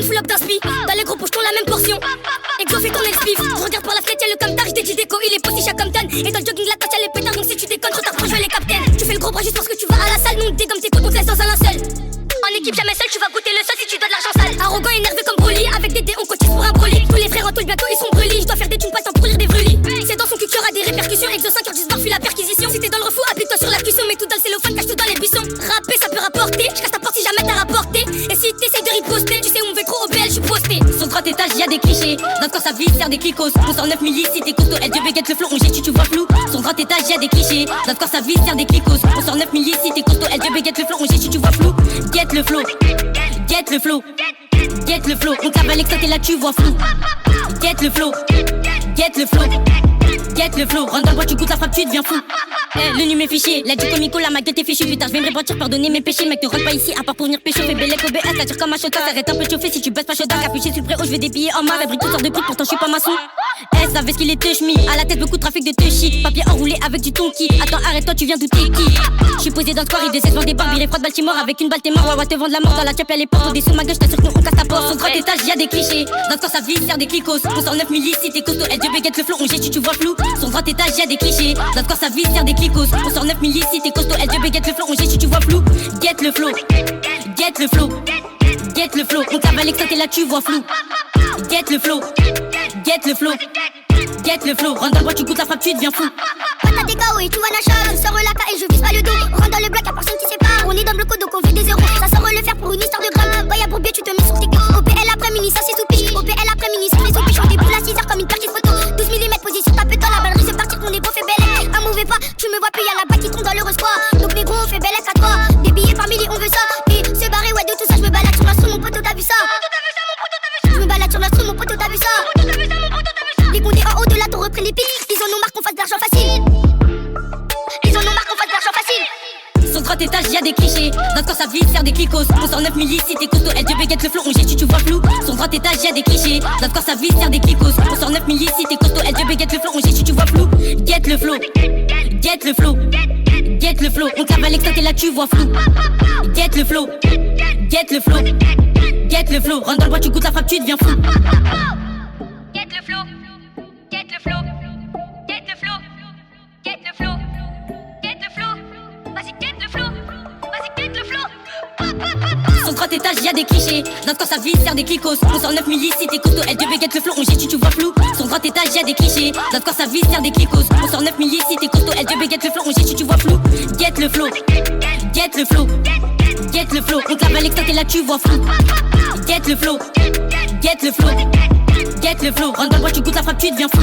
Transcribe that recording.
full up d'inspi. Dans les gros poches, la même portion. Exo fait ton ex-pif. Je regarde par la fenêtre, y'a le camtar, j't'ai dit déco, il est postiche à Compton. Et dans le jogging, la tâche, y'a les pétards, donc si tu déconnes, trop tard, je vais les captains. Tu fais le gros bras juste parce que tu vas à la salle, non, dégomme tes côtes, on te laisse dans un linceul. En équipe, jamais seul, tu vas goûter le sol si tu dois de l'argent sale. Arrogant, énervé comme Broly, avec des dés, on cotise pour un Broly. Tous les frères en tôle, bientôt ils sont brûlés. Je dois faire des thunes, pas le temps pour lire des brulis. C'est dans son cul qu'il y aura des répercussions. Exo 5 heures 10 bar, fuis la perquisition. Si t'es dans le refou, appuie-toi sur la cuisson. Mets tout dans le cellophane, cache tout dans les buissons. Rapper, ça peut rapporter. Je casse ta porte si jamais t'as rapporté. Et si t'essayes de riposter, tu sais où on veut trop au BL, je suis posté. Sur 3 étages, y'a des clichés. Dans quand ça vise, sert des clicos. On sort 9 millis, si t'es costaud, elle baguette le flow, on jette, tu vois flou. Sur 3 étages, y'a des clichés. Dans quand ça vise, sert des clicos. On sort 9 millis, si t'es costaud, elle baguette le flow, on jette, tu vois flou. Get le flow. Get le flow, get le flow, on cavale avec ça t'es là tu vois flou. Get le flow, get le flow, get le flow. Rentre dans le bois, tu goûtes la frappe, tu deviens fou. Le nu m'est fichier, là du comico, la ma gueule t'es fichu. Putain, je vais me repentir, pardonner mes péchés. Mec, ne rentre pas ici, à part pour venir pécho. Fais bellec au BS, ça tire comme un shot, s'arrête un peu de chauffer. Si tu baisses pas chaud, capuché sur le préau, je vais des billets en main. Fabrique toutes sortes de prix, pourtant je suis pas maçon. Savait ce qu'il était ch'mi, à la tête beaucoup de trafic de touchy. Papier enroulé avec du tonki. Attends, arrête-toi, tu viens d'où t'es qui? Je suis posé dans le square, il décède des barres, viré froid de Baltimore. Avec une balle t'es mort, ouais, te vendre la mort. Dans la chap, y'a les portes, des sous ma gueule, j't'assure qu'on casse ta porte. Sur 3 étages, y'a des clichés. Dans quand ça vise, sert des clicos. On sort 9 millis, si t'es costaud, elle baguette le flow, on jette, tu vois flou. Sur 3 étages, y'a des clichés. Dans quand ça vise, sert des clicos. On sort 9 millis, si t'es costaud, elle baguette le flow, on jette, tu vois flou. Get le flow, get le flow, get le flow. On cavale avec ça t'es là, tu vois flou. Get le flow, get le flow. Get le flow, rentre dans le bois, tu goûtes la frappe, tu deviens fou. T'as des KO et tout va nachar. Je sors la K et je vise pas le dos. On rentre dans le bloc, y'a personne qui sépare. On est dans le bloc, donc on fait des zéros. Ça sort le faire pour une histoire de gramme. Bah y'a pour bien, tu te mets sur tes queues. OPL après mini, ça c'est soupiche. OPL après mini, c'est les soupiches. On déboule à 6 heures comme une petite photo. 12 mm posé sur ta pétale. La balle risque de partir, ton égo fait bellec. Un mauvais pas, tu me vois plus, y'a la balle qui tombe dans le square. Donc les gros, on fait bellec à 3. Des billets par milliers, on veut ça. Et se barrer, ouais, de tout ça, je me balade sur l'instru, mon poteau, t'as vu ça? Je me balade sur l'instru, mon poteau, t'as vu ça? Les condés en haut de la tour reprennent les pics. Ils en ont marre qu'on fasse de l'argent facile. Ils en ont marre qu'on fasse de l'argent facile. Sur 3 étages, y'a des clichés. Dans quand ça vise, sert des clicos. On sort 9 millis, si t'es costaud, elle baguette le flow, on jette, tu vois flou. Sur 3 étages, y'a des clichés. Dans quand ça vise, sert des clicos. On sort 9 millis, si t'es costaud, elle baguette le flow, on jette, tu vois flou. Get le flow, get le flow, get le flow. On cavale avec ça t'es là, tu vois flou. Get le flow, get le flow, get le flow. Rentre dans le bois, tu goûtes la frappe, tu deviens fou. Get le flow, get le flow, get le flow, get le flow, get le flow. Vas-y, get le flow, vas-y, get le flow. Sur 3 étages, y'a des clichés. Dans quand ça vise, sert des clicos. On sort 9 millis, si t'es costaud, elle baguette le flow, on jette, tu vois flou. Sur 3 étages, y'a des clichés. Dans quand ça vise, sert des clicos. On sort 9 millis, si t'es costaud, elle baguette le flow, on jette, tu vois flou. Get le flow, get le flow, get le flow. On cavale avec ça t'es là, tu vois flou. Get le flow, get le flow, get le flow. Rentre dans le bois, tu goûtes la frappe, tu deviens fou.